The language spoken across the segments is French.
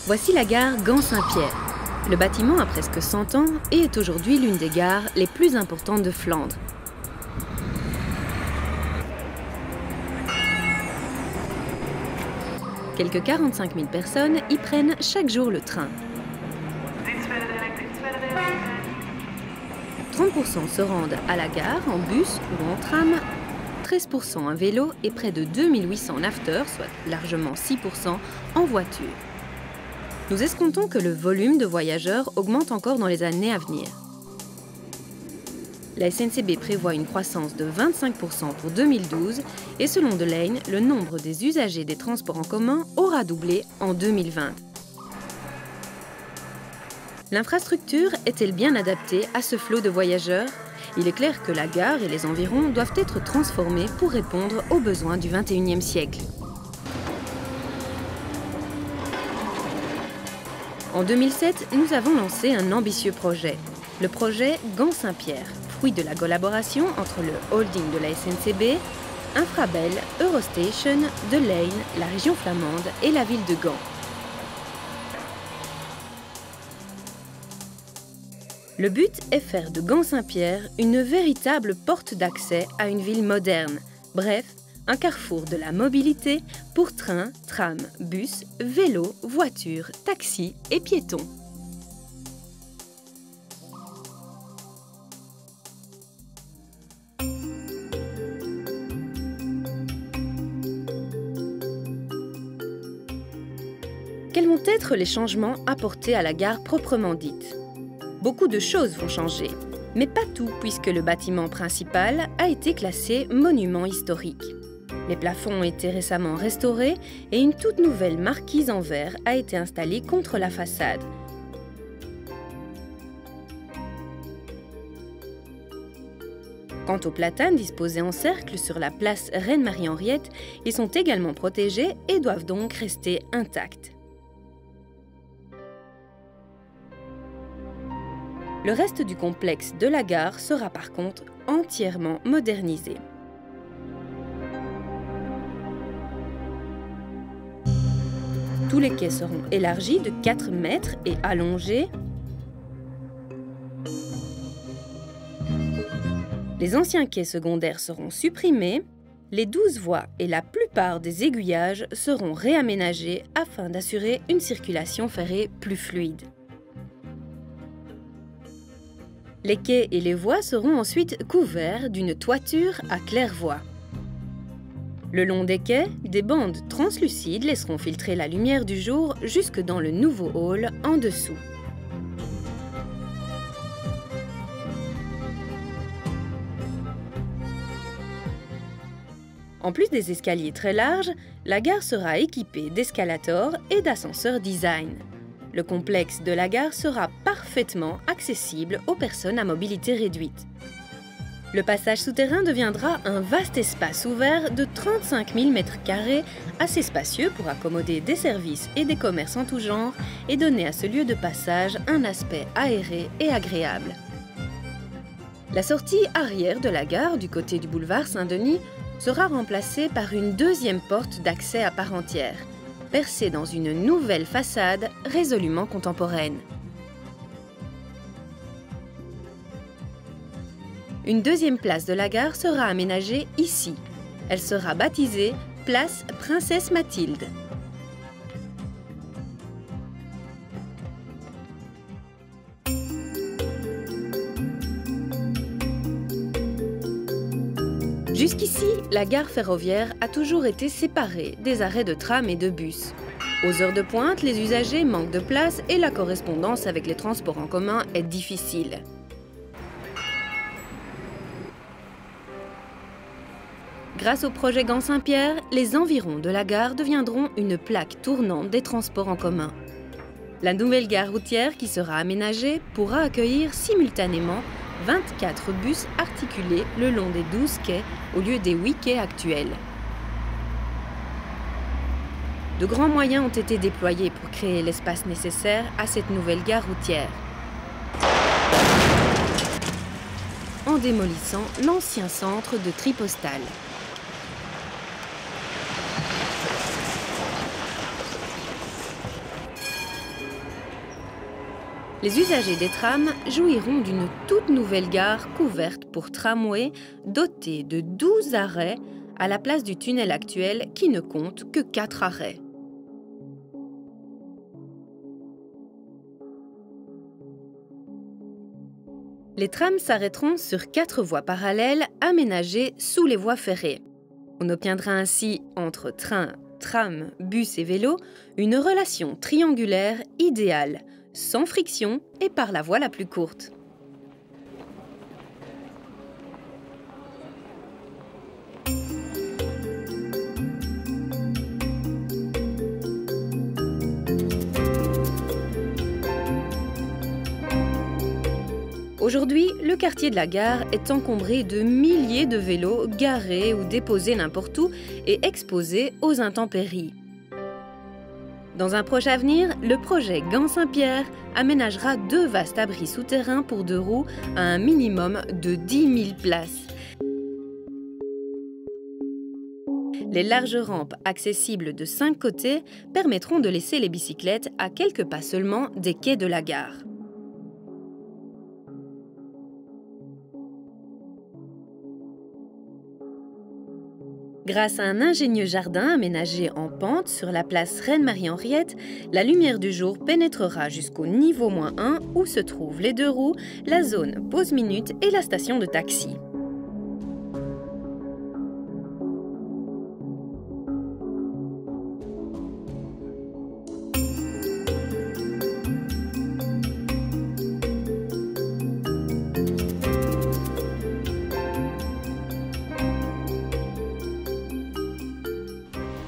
Voici la gare Gand-Saint-Pierre. Le bâtiment a presque 100 ans et est aujourd'hui l'une des gares les plus importantes de Flandre. Quelques 45 000 personnes y prennent chaque jour le train. 30% se rendent à la gare en bus ou en tram, 13% à vélo et près de 2800 nafteurs, soit largement 6%, en voiture. Nous escomptons que le volume de voyageurs augmente encore dans les années à venir. La SNCB prévoit une croissance de 25% pour 2012 et selon Delaine, le nombre des usagers des transports en commun aura doublé en 2020. L'infrastructure est-elle bien adaptée à ce flot de voyageurs? Il est clair que la gare et les environs doivent être transformés pour répondre aux besoins du XXIe siècle. En 2007, nous avons lancé un ambitieux projet, le projet Gand-Saint-Pierre, fruit de la collaboration entre le holding de la SNCB, Infrabel, Eurostation, Delaine, la région flamande et la ville de Gand. Le but est faire de Gand-Saint-Pierre une véritable porte d'accès à une ville moderne, bref, un carrefour de la mobilité pour trains, trams, bus, vélos, voitures, taxis et piétons. Quels vont être les changements apportés à la gare proprement dite? Beaucoup de choses vont changer, mais pas tout puisque le bâtiment principal a été classé monument historique. Les plafonds ont été récemment restaurés et une toute nouvelle marquise en verre a été installée contre la façade. Quant aux platanes disposés en cercle sur la place Reine-Marie-Henriette, ils sont également protégés et doivent donc rester intacts. Le reste du complexe de la gare sera par contre entièrement modernisé. Tous les quais seront élargis de 4 mètres et allongés. Les anciens quais secondaires seront supprimés. Les 12 voies et la plupart des aiguillages seront réaménagés afin d'assurer une circulation ferrée plus fluide. Les quais et les voies seront ensuite couverts d'une toiture à claire-voie. Le long des quais, des bandes translucides laisseront filtrer la lumière du jour jusque dans le nouveau hall en dessous. En plus des escaliers très larges, la gare sera équipée d'escalators et d'ascenseurs design. Le complexe de la gare sera parfaitement accessible aux personnes à mobilité réduite. Le passage souterrain deviendra un vaste espace ouvert de 35 000 m², assez spacieux pour accommoder des services et des commerces en tout genre et donner à ce lieu de passage un aspect aéré et agréable. La sortie arrière de la gare du côté du boulevard Saint-Denis sera remplacée par une deuxième porte d'accès à part entière, percée dans une nouvelle façade résolument contemporaine. Une deuxième place de la gare sera aménagée ici. Elle sera baptisée Place Princesse Mathilde. Jusqu'ici, la gare ferroviaire a toujours été séparée des arrêts de tram et de bus. Aux heures de pointe, les usagers manquent de place et la correspondance avec les transports en commun est difficile. Grâce au projet Gand-Saint-Pierre, les environs de la gare deviendront une plaque tournante des transports en commun. La nouvelle gare routière qui sera aménagée pourra accueillir simultanément 24 bus articulés le long des 12 quais au lieu des 8 quais actuels. De grands moyens ont été déployés pour créer l'espace nécessaire à cette nouvelle gare routière. En démolissant l'ancien centre de tri postal. Les usagers des trams jouiront d'une toute nouvelle gare couverte pour tramway dotée de 12 arrêts à la place du tunnel actuel qui ne compte que 4 arrêts. Les trams s'arrêteront sur 4 voies parallèles aménagées sous les voies ferrées. On obtiendra ainsi entre train, tram, bus et vélo une relation triangulaire idéale, sans friction et par la voie la plus courte. Aujourd'hui, le quartier de la gare est encombré de milliers de vélos garés ou déposés n'importe où et exposés aux intempéries. Dans un proche avenir, le projet Gand-Saint-Pierre aménagera 2 vastes abris souterrains pour 2 roues à un minimum de 10 000 places. Les larges rampes accessibles de 5 côtés permettront de laisser les bicyclettes à quelques pas seulement des quais de la gare. Grâce à un ingénieux jardin aménagé en pente sur la place Reine-Marie-Henriette, la lumière du jour pénétrera jusqu'au niveau -1 où se trouvent les 2 roues, la zone pause minute et la station de taxi.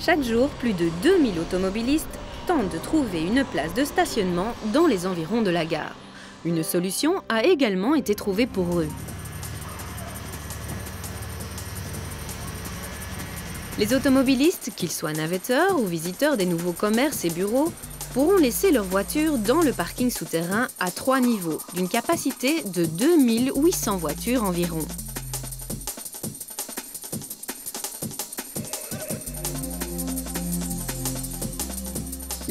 Chaque jour, plus de 2000 automobilistes tentent de trouver une place de stationnement dans les environs de la gare. Une solution a également été trouvée pour eux. Les automobilistes, qu'ils soient navetteurs ou visiteurs des nouveaux commerces et bureaux, pourront laisser leur voiture dans le parking souterrain à 3 niveaux, d'une capacité de 2800 voitures environ.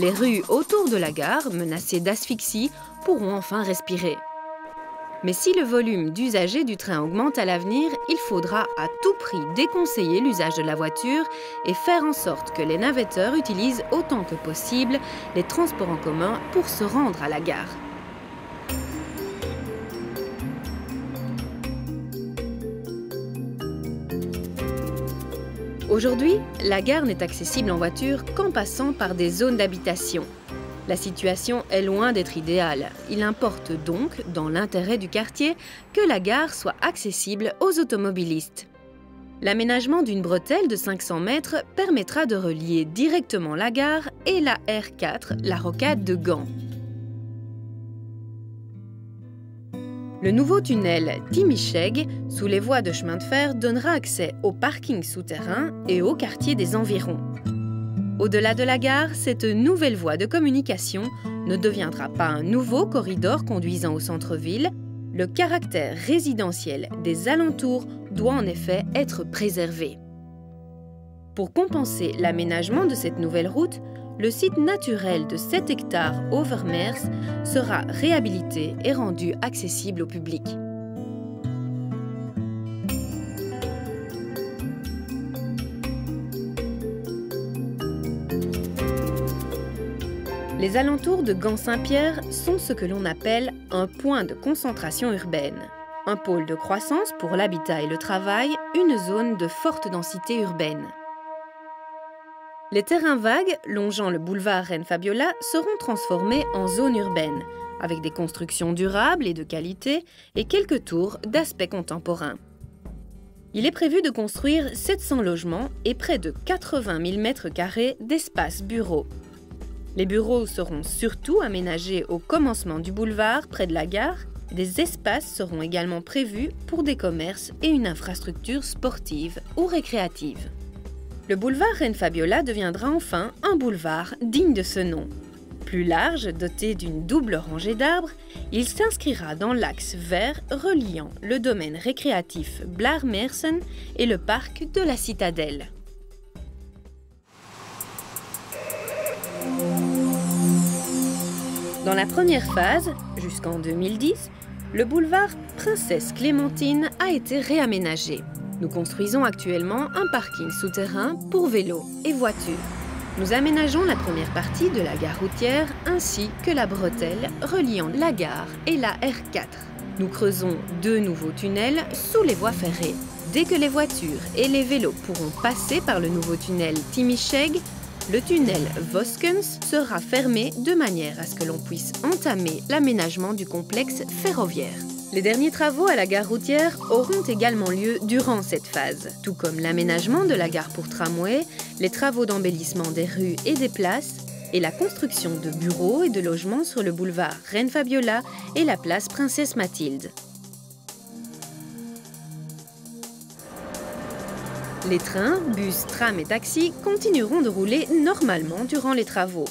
Les rues autour de la gare, menacées d'asphyxie, pourront enfin respirer. Mais si le volume d'usagers du train augmente à l'avenir, il faudra à tout prix déconseiller l'usage de la voiture et faire en sorte que les navetteurs utilisent autant que possible les transports en commun pour se rendre à la gare. Aujourd'hui, la gare n'est accessible en voiture qu'en passant par des zones d'habitation. La situation est loin d'être idéale. Il importe donc, dans l'intérêt du quartier, que la gare soit accessible aux automobilistes. L'aménagement d'une bretelle de 500 mètres permettra de relier directement la gare et la R4, la rocade de Gand. Le nouveau tunnel Timicheg, sous les voies de chemin de fer, donnera accès au parking souterrain et au quartier des environs. Au-delà de la gare, cette nouvelle voie de communication ne deviendra pas un nouveau corridor conduisant au centre-ville. Le caractère résidentiel des alentours doit en effet être préservé. Pour compenser l'aménagement de cette nouvelle route, le site naturel de 7 hectares Overmers sera réhabilité et rendu accessible au public. Les alentours de Gand-Saint-Pierre sont ce que l'on appelle un point de concentration urbaine. Un pôle de croissance pour l'habitat et le travail, une zone de forte densité urbaine. Les terrains vagues longeant le boulevard Reine-Fabiola seront transformés en zone urbaine, avec des constructions durables et de qualité et quelques tours d'aspect contemporain. Il est prévu de construire 700 logements et près de 80 000 m² d'espace bureaux. Les bureaux seront surtout aménagés au commencement du boulevard, près de la gare. Des espaces seront également prévus pour des commerces et une infrastructure sportive ou récréative. Le boulevard Reine-Fabiola deviendra enfin un boulevard digne de ce nom. Plus large, doté d'une double rangée d'arbres, il s'inscrira dans l'axe vert reliant le domaine récréatif Blaar-Meersen et le parc de la Citadelle. Dans la première phase, jusqu'en 2010, le boulevard Princesse Clémentine a été réaménagé. Nous construisons actuellement un parking souterrain pour vélos et voitures. Nous aménageons la première partie de la gare routière ainsi que la bretelle reliant la gare et la R4. Nous creusons 2 nouveaux tunnels sous les voies ferrées. Dès que les voitures et les vélos pourront passer par le nouveau tunnel Timicheg, le tunnel Voskens sera fermé de manière à ce que l'on puisse entamer l'aménagement du complexe ferroviaire. Les derniers travaux à la gare routière auront également lieu durant cette phase, tout comme l'aménagement de la gare pour tramway, les travaux d'embellissement des rues et des places, et la construction de bureaux et de logements sur le boulevard Reine Fabiola et la place Princesse Mathilde. Les trains, bus, trams et taxis continueront de rouler normalement durant les travaux.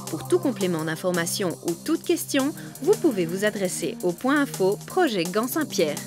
Pour tout complément d'information ou toute question, vous pouvez vous adresser au point info Projet Gand Saint-Pierre.